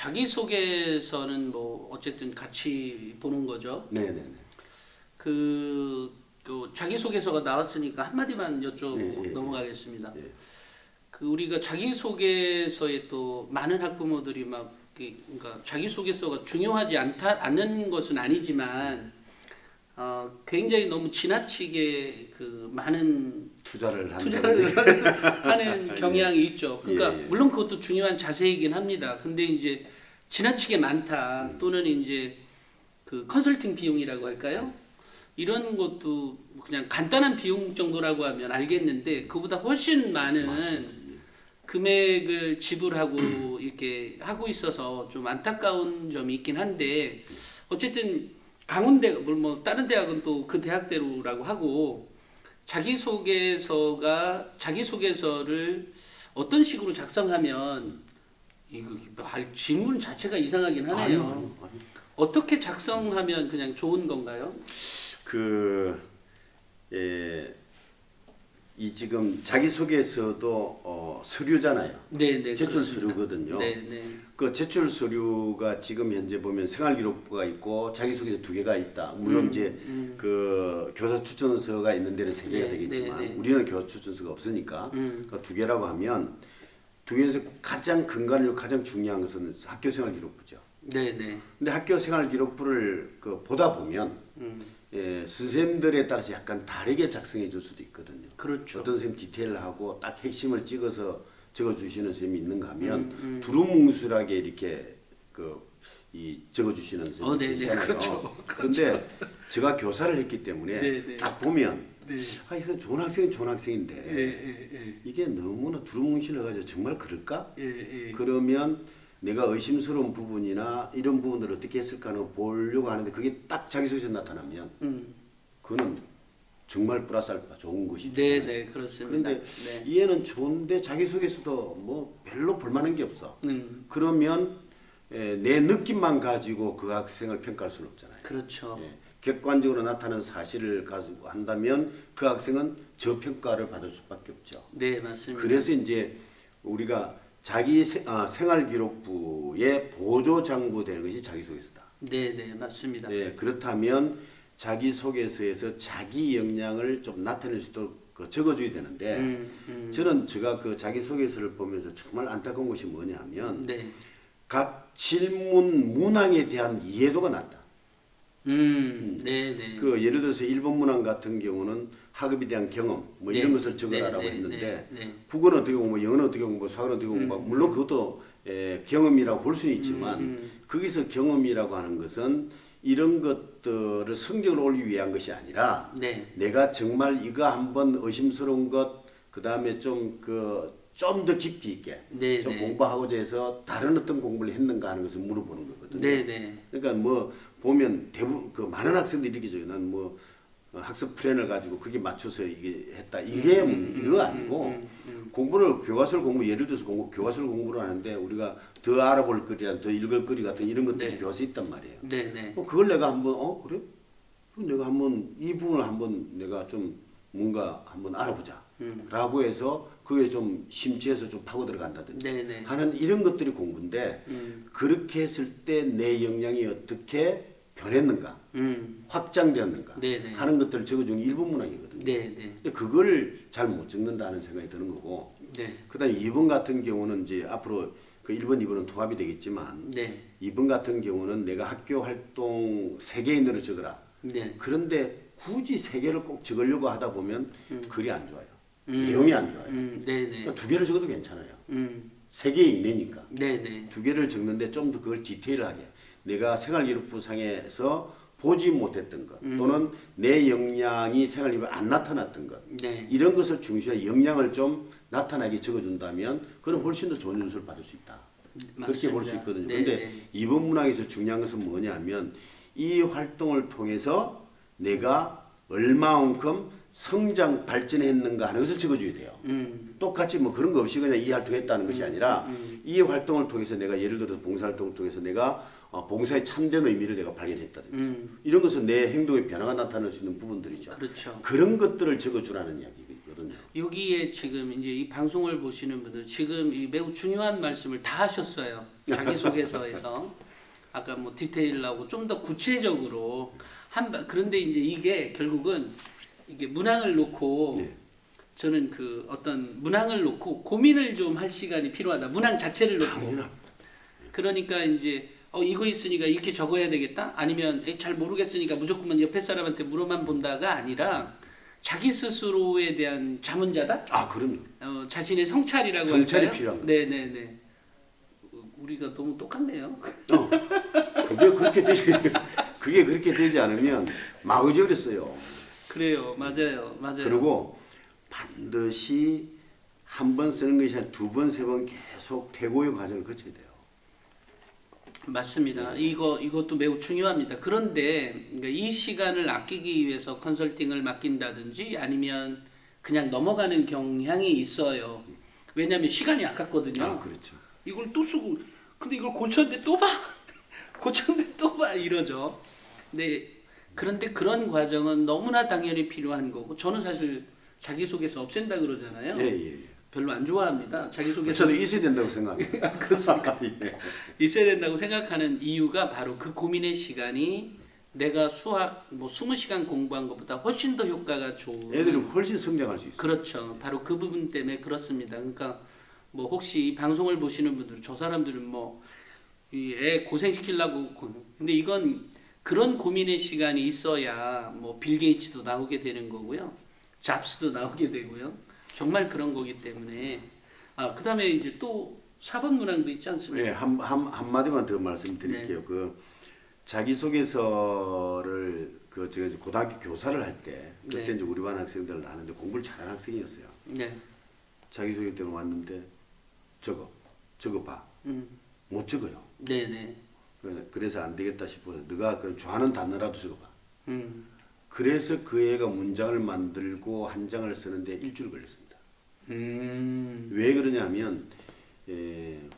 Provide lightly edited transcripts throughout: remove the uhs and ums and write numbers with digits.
자기소개서는 뭐 어쨌든 같이 보는 거죠. 네네네. 그 자기소개서가 나왔으니까 한마디만 여쭤보고 네, 넘어가겠습니다. 네. 그 우리가 자기소개서에 또 많은 학부모들이 막 그러니까 자기소개서가 중요하지 않는 것은 아니지만 굉장히 너무 지나치게 그 많은 투자를 하는 경향이 있죠. 그러니까 예. 물론 그것도 중요한 자세이긴 합니다. 근데 이제 지나치게 많다 또는 이제 그 컨설팅 비용이라고 할까요? 이런 것도 그냥 간단한 비용 정도라고 하면 알겠는데 그보다 훨씬 많은 맞습니다. 금액을 지불하고 이렇게 하고 있어서 좀 안타까운 점이 있긴 한데 어쨌든 강원대 뭐 다른 대학은 또 그 대학대로라고 하고 자기소개서를 어떤 식으로 작성하면 이거 질문 자체가 이상하긴 하네요. 아니요. 어떻게 작성하면 그냥 좋은 건가요? 이 지금 자기소개서도 서류잖아요. 네네. 제출 그렇습니다. 서류거든요. 네네. 그 제출 서류가 지금 현재 보면 생활기록부가 있고 자기소개서 2개가 있다. 물론 이제 그 교사 추천서가 있는 데는 3개가 네, 되겠지만 네, 네. 우리는 교사 추천서가 없으니까 그 2개라고 하면 2개에서 가장 근간이고 가장 중요한 것은 학교 생활기록부죠. 네네. 근데 학교 생활기록부를 보다 보면 선생님들에 따라서 약간 다르게 작성해 줄 수도 있거든요. 그렇죠. 어떤 선생님 디테일하고 딱 핵심을 찍어서 적어주시는 선생님이 있는가 하면 두루뭉술하게 이렇게 적어주시는 선생님이 있잖아요. 그렇죠. 그런데 제가 교사를 했기 때문에 네네. 딱 보면 네. 이거 좋은 학생은 좋은 학생인데 예. 이게 너무나 두루뭉실해가지고 정말 그럴까? 예. 그러면 내가 의심스러운 부분이나 이런 부분들을 어떻게 했을까 하는 걸 보려고 하는데 그게 딱 자기소개서에 나타나면 그거는 정말 플러스 알파 좋은 것이죠. 네네 그렇습니다. 그런데 네. 얘는 좋은데 자기소개서도 뭐 별로 볼만한 게 없어. 그러면 내 느낌만 가지고 그 학생을 평가할 수는 없잖아요. 그렇죠. 객관적으로 나타나는 사실을 가지고 한다면 그 학생은 저평가를 받을 수밖에 없죠. 네 맞습니다. 그래서 이제 우리가 자기 생활기록부에 보조장부되는 것이 자기소개서다. 네네 맞습니다. 네, 그렇다면 자기소개서에서 자기 역량을 좀 나타낼 수 있도록 적어줘야 되는데 저는 제가 그 자기소개서를 보면서 정말 안타까운 것이 뭐냐면 네. 각 질문 문항에 대한 이해도가 낮다. 네네. 그 예를 들어서 일본 문항 같은 경우는 학업에 대한 경험 뭐 이런 것을 적어라라고 했는데 국어는 어떻게 공부, 영어는 어떻게 공부, 수학은 어떻게 공부 물론 그것도 경험이라고 볼 수는 있지만 거기서 경험이라고 하는 것은 이런 것들을 성적을 올리기 위한 것이 아니라 내가 정말 이거 한번 의심스러운 것 그 다음에 좀 더 깊이 있게 좀 공부하고자 해서 다른 어떤 공부를 했는가 하는 것을 물어보는 거거든요. 그러니까 뭐 보면 대부분 그 많은 학생들이 이렇게 줘요. 난 뭐 학습 플랜을 가지고 그게 맞춰서 이게 했다. 이게 이거 아니고 공부를 교과서를 예를 들어서 교과서를 공부를 하는데 우리가 더 알아볼 거리나 더 읽을 거리 같은 이런 것들이 교과서에 있단 말이에요. 그걸 내가 한번 그래? 그럼 내가 한번 이 부분을 한번 내가 좀 뭔가 한번 알아보자. 라고 해서 그게 좀 심취해서 좀 파고 들어간다든지 하는 이런 것들이 공부인데 그렇게 했을 때 내 역량이 어떻게 변했는가 확장되었는가 하는 것들을 적어주는 게 1번 문항이거든요. 근데 그걸 잘 못 적는다는 생각이 드는 거고 그 다음에 2번 같은 경우는 이제 앞으로 그 1번, 2번은 통합이 되겠지만 2번 같은 경우는 내가 학교 활동 3개인으로 적어라. 그런데 굳이 3개를 꼭 적으려고 하다 보면 글이 안 좋아요. 내용이 안 좋아요. 그러니까 2개를 적어도 괜찮아요. 3개 이내니까. 2개를 적는데 좀 더 그걸 디테일하게 내가 생활기록부상에서 보지 못했던 것 또는 내 역량이 생활기록부에 안 나타났던 것 이런 것을 중시해 역량을 좀 나타나게 적어준다면 그건 훨씬 더 좋은 점수를 받을 수 있다. 그렇게 볼 수 있거든요. 그런데 이번 문항에서 중요한 것은 뭐냐면 이 활동을 통해서 내가 얼마만큼 성장 발전했는가 하는 것을 적어줘야 돼요. 똑같이 뭐 그런 거 없이 그냥 이 활동했다는 것이 아니라 이 활동을 통해서 내가 예를 들어서 봉사활동을 통해서 내가 봉사의 참된 의미를 내가 발견했다든지 이런 것은 내 행동의 변화가 나타날 수 있는 부분들이죠. 그런 것들을 적어주라는 이야기거든요. 없거든요. 여기에 지금 이제 이 방송을 보시는 분들 지금 이 매우 중요한 말씀을 다 하셨어요. 자기소개서에서 아까 뭐 디테일하고 좀 더 구체적으로 그런데 이제 이게 결국은 이게 문항을 놓고 네. 저는 그 어떤 문항을 놓고 고민을 좀 할 시간이 필요하다. 문항 자체를 놓고. 당연합니다. 그러니까 이제 이거 있으니까 이렇게 적어야 되겠다. 아니면 잘 모르겠으니까 무조건 옆에 사람한테 물어만 본다가 아니라 자기 스스로에 대한 자문자다. 아 그럼요. 자신의 성찰이라고 성찰이 할까요? 필요한 거예요. 네네네. 우리가 너무 똑같네요. 그게 그렇게 되지 않으면 막 잊어버렸어요. 그래요, 맞아요. 그리고 반드시 한 번 쓰는 것이 아니라 두 번, 세 번 계속 태고의 과정을 거쳐야 돼요. 맞습니다. 이것도 매우 중요합니다. 그런데 그러니까 이 시간을 아끼기 위해서 컨설팅을 맡긴다든지 아니면 그냥 넘어가는 경향이 있어요. 왜냐하면 시간이 아깝거든요. 아, 그렇죠. 이걸 또 쓰고 근데 이걸 고쳤는데 또 봐. 고쳤는데 또 봐 이러죠. 네. 그런데 그런 과정은 너무나 당연히 필요한 거고 저는 사실 자기소개서 없앤다 그러잖아요. 예. 별로 안 좋아합니다. 자기소개서 저도 있어야 된다고 생각합니다. 그렇습니까? 예. 있어야 된다고 생각하는 이유가 바로 그 고민의 시간이 내가 수학 뭐 20시간 공부한 것보다 훨씬 더 효과가 좋은 애들이 훨씬 성장할 수 있어요. 그렇죠. 바로 그 부분 때문에 그렇습니다. 그러니까 뭐 혹시 방송을 보시는 분들 저 사람들은 뭐 이 애 고생시키려고 근데 이건 그런 고민의 시간이 있어야 뭐 빌 게이츠도 나오게 되는 거고요. 잡스도 나오게 되고요. 정말 그런 거기 때문에 그다음에 이제 또 사법 문항도 있지 않습니까? 네, 한 마디만 더 말씀드릴게요. 네. 그 자기소개서를 제가 이제 고등학교 교사를 할 때 그때 네. 이제 우리 반 학생들을 하는데 공부를 잘하는 학생이었어요. 네. 자기소개 때문에 왔는데 적어봐. 못 적어요. 네네. 그래서 안 되겠다 싶어서 너가 그럼 좋아하는 단어라도 적어봐. 음. 그래서 그 애가 문장을 만들고 한 장을 쓰는데 일주일 걸렸습니다. 왜 그러냐면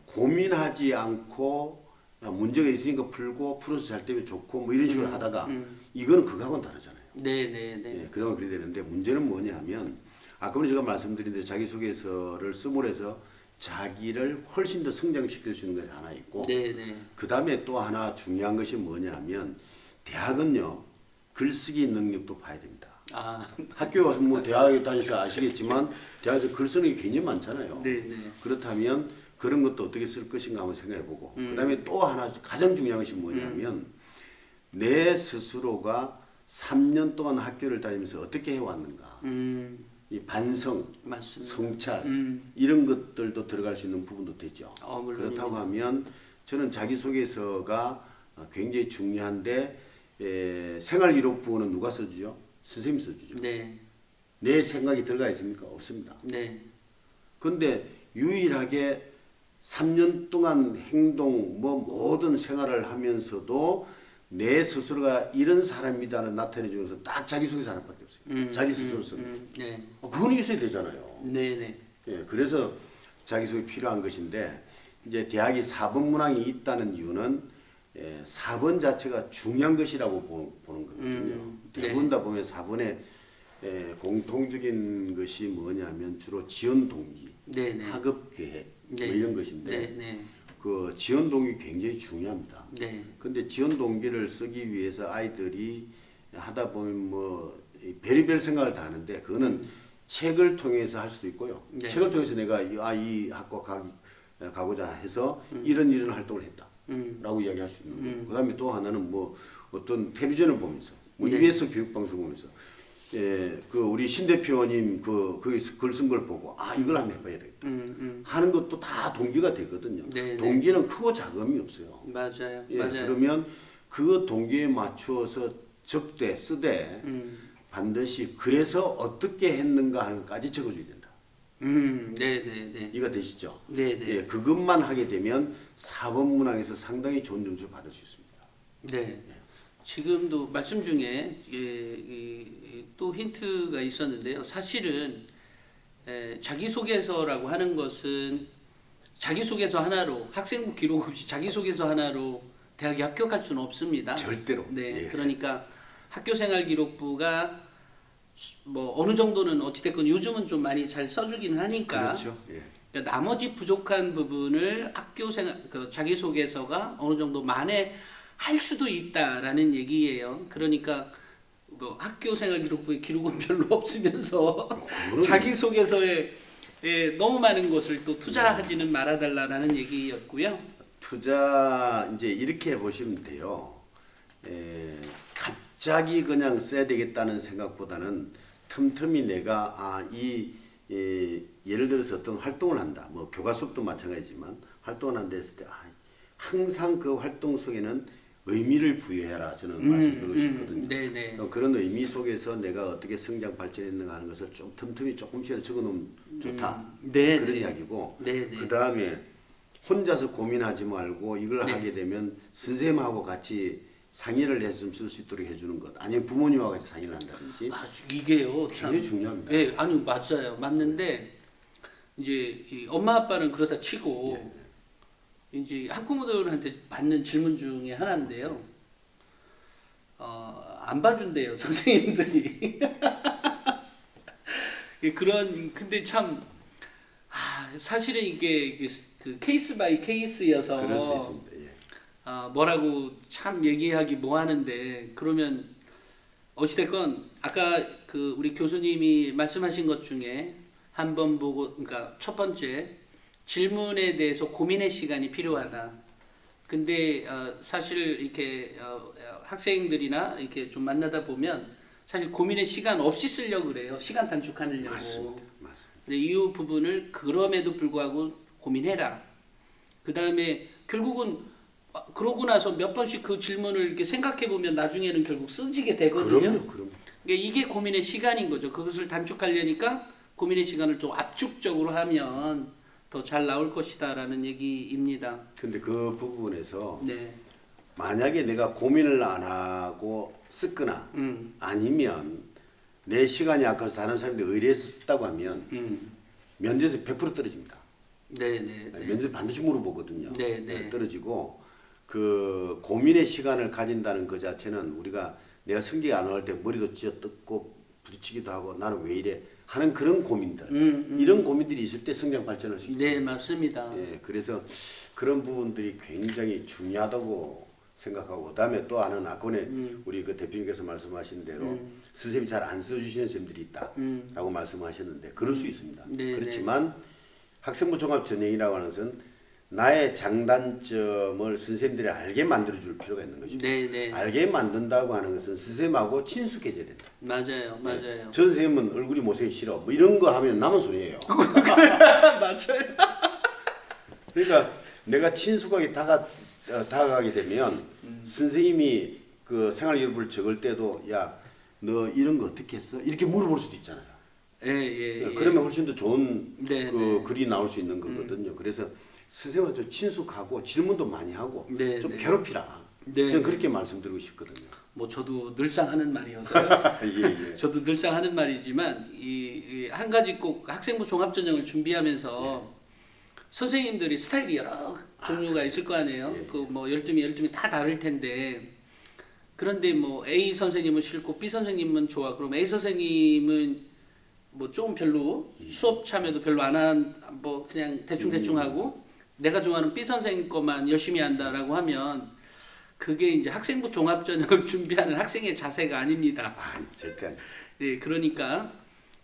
고민하지 않고 문제가 있으니까 풀고 풀어서 잘 되면 좋고 뭐 이런 식으로 하다가 이거는 그거하고는 다르잖아요. 네네네. 그동안 그래야 되는데 문제는 뭐냐면 아까 전에 제가 말씀드린 대로 자기소개서를 쓰므로 해서 자기를 훨씬 더 성장시킬 수 있는 것이 하나 있고 네네. 그 다음에 또 하나 중요한 것이 뭐냐면 대학은요 글쓰기 능력도 봐야 됩니다. 학교 와서 뭐 대학에 다니셔서 아시겠지만 대학에서 글 쓰는 게 굉장히 많잖아요. 네네. 그렇다면 그런 것도 어떻게 쓸 것인가 한번 생각해보고 그 다음에 또 하나 가장 중요한 것이 뭐냐면 내 스스로가 3년 동안 학교를 다니면서 어떻게 해왔는가 이 반성, 맞습니다. 성찰 이런 것들도 들어갈 수 있는 부분도 되죠. 그렇다고 하면 저는 자기소개서가 굉장히 중요한데 생활기록부는 누가 써주죠? 선생님이 써주죠. 네. 내 생각이 들어가 있습니까? 없습니다. 네. 그런데 유일하게 3년 동안 행동 모든 생활을 하면서도 내 스스로가 이런 사람이다는 나타내 주면서 딱 자기소개서 하나밖에 없어요. 자기 스스로 쓰는. 네. 그건 있어야 되잖아요. 네네. 예, 그래서 자기소개 필요한 것인데 이제 대학이 4번 문항이 있다는 이유는 4번 자체가 중요한 것이라고 보는 거거든요. 대부분 다 보면 4번에 공통적인 것이 뭐냐면 주로 지원 동기, 네네. 학업 계획 네. 뭐 이런 것인데 네네. 그 지원 동기 굉장히 중요합니다. 네. 근데 지원 동기를 쓰기 위해서 아이들이 하다 보면 뭐 별의별 생각을 다 하는데 그거는 책을 통해서 할 수도 있고요. 네. 책을 통해서 내가 이 학과 가고자 해서 이런 활동을 했다. 라고 이야기할 수 있는 거예요. 그 다음에 또 하나는 뭐 어떤 텔레비전을 보면서 뭐 네. EBS 교육방송 보면서 그 우리 신 대표님 거기서 글 쓴 걸 보고 이걸 한번 해봐야 되겠다 하는 것도 다 동기가 되거든요. 네, 동기는 크고 작음이 없어요. 맞아요. 맞아요. 그러면 그 동기에 맞추어서 적되 쓰되 반드시 그래서 어떻게 했는가 하는 것까지 적어줘야 된다. 네네네. 이거 되시죠? 네네. 예, 그것만 하게 되면 4번 문항에서 상당히 좋은 점수를 받을 수 있습니다. 네. 지금도 말씀 중에 또 힌트가 있었는데요. 사실은 자기소개서라고 하는 것은 자기소개서 하나로 학생부 기록 없이 자기소개서 하나로 대학에 합격할 수는 없습니다. 절대로. 네. 예. 그러니까 학교생활기록부가 뭐 어느 정도는 어찌됐건 요즘은 좀 많이 잘 써주기는 하니까. 그렇죠. 예. 그러니까 나머지 부족한 부분을 학교 생활, 그 자기소개서가 어느 정도 만회할 수도 있다라는 얘기예요. 그러니까 뭐 학교 생활 기록부에 기록은 별로 없으면서 자기소개서에 너무 많은 것을 또 투자하지는 말아달라는 얘기였고요. 투자 이제 이렇게 보시면 돼요. 갑자기 그냥 써야 되겠다는 생각보다는 틈틈이 내가 예를 들어서 어떤 활동을 한다. 뭐 교과 수업도 마찬가지지만 활동을 한다 했을 때 항상 그 활동 속에는 의미를 부여해라 저는 말씀드리고 싶거든요. 네네. 그런 의미 속에서 내가 어떻게 성장 발전했는가 하는 것을 좀 틈틈이 조금씩 적어놓으면 좋다. 네네. 그런 이야기고 네네. 그 다음에 혼자서 고민하지 말고 이걸 네. 하게 되면 선생님하고 같이 상의를 해서 좀 쓸 수 있도록 해주는 것 아니면 부모님하고 같이 상의를 한다든지 이게요 참 굉장히 중요합니다. 네, 아니 맞아요. 맞는데 이제 이 엄마 아빠는 그렇다 치고 이제 학부모들한테 받는 질문 중에 하나인데요. 안 봐준대요 선생님들이. 근데 참 사실은 이게 그 케이스 바이 케이스여서 그럴 수 있습니다. 예. 뭐라고 참 얘기하기 뭐하는데 그러면 어찌됐건 아까 그 우리 교수님이 말씀하신 것 중에 한번 보고 그러니까 첫 번째 질문에 대해서 고민의 시간이 필요하다. 근데 사실 이렇게 학생들이나 이렇게 좀 만나다 보면 사실 고민의 시간 없이 쓰려고 그래요. 시간 단축하려고. 맞습니다. 근데 이 부분을 그럼에도 불구하고 고민해라. 그 다음에 결국은 그러고 나서 몇 번씩 그 질문을 이렇게 생각해 보면 나중에는 결국 쓰지게 되거든요. 그럼요. 그러니까 이게 고민의 시간인 거죠. 그것을 단축하려니까 고민의 시간을 좀 압축적으로 하면 더 잘 나올 것이다라는 얘기입니다. 근데 그 부분에서 네. 만약에 내가 고민을 안 하고 쓰거나 아니면 내 시간이 아까워서 다른 사람들 의뢰해서 썼다고 하면 면접에서 100% 떨어집니다. 네네. 면접 반드시 물어보거든요. 네네. 떨어지고 그 고민의 시간을 가진다는 것 자체는 우리가 내가 성적이 안 나올 때 머리도 쥐어뜯고 부딪히기도 하고 나는 왜 이래 하는 그런 고민들 이런 고민들이 있을 때 성장 발전할 수 있죠. 네 맞습니다. 예, 그래서 그런 부분들이 굉장히 중요하다고 생각하고 그다음에 또 하나는 아까 전에 우리 그 대표님께서 말씀하신 대로 선생님이 잘 안 써주시는 선생님들이 있다라고 말씀하셨는데 그럴 수 있습니다. 네, 그렇지만 학생부 종합 전형이라고 하는 것은 나의 장단점을 선생님들이 알게 만들어줄 필요가 있는 것입니다. 네네. 알게 만든다고 하는 것은 선생님하고 친숙해져야 된다. 맞아요. 전 선생님은 얼굴이 못생기 싫어. 뭐 이런 거 하면 남은 소리예요. 맞아요. 그러니까 내가 친숙하게 다가가게 되면 선생님이 그 생활기록부를 적을 때도 야, 너 이런 거 어떻게 했어? 이렇게 물어볼 수도 있잖아요. 예. 그러면 훨씬 더 좋은 네, 그 글이 나올 수 있는 거거든요. 그래서 선생님은 좀 친숙하고 질문도 많이 하고 좀 괴롭히라. 저는 그렇게 말씀드리고 싶거든요. 뭐 저도 늘상 하는 말이어서요. 예. 저도 늘상 하는 말이지만 이 한 가지 꼭 학생부 종합전형을 준비하면서 선생님들이 스타일이 여러 종류가 있을 거 아니에요. 그 뭐 12명 다 다를 텐데 그런데 뭐 A 선생님은 싫고 B 선생님은 좋아. 그럼 A 선생님은 뭐 조금 별로 수업 참여도 별로 안 한 뭐 그냥 대충 하고 내가 좋아하는 B 선생님 것만 열심히 한다라고 하면 그게 이제 학생부 종합전형을 준비하는 학생의 자세가 아닙니다. 절대 아니죠. 네, 그러니까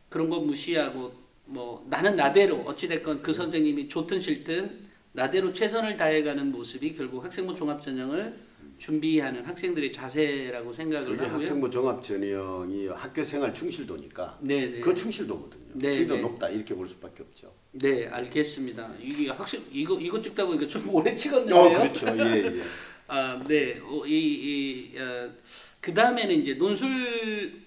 그런 거 무시하고 뭐 나는 나대로 어찌됐건 그 선생님이 좋든 싫든 나대로 최선을 다해가는 모습이 결국 학생부 종합전형을 준비하는 학생들의 자세라고 생각을 하고요. 학생부 종합전형이 학교생활 충실도니까 그 충실도거든요. 충실도 높다 이렇게 볼 수밖에 없죠. 네, 알겠습니다. 이게 이거 찍다 보니까 좀 오래 찍었는데요. 그렇죠. 예. 네. 그 다음에는 이제 논술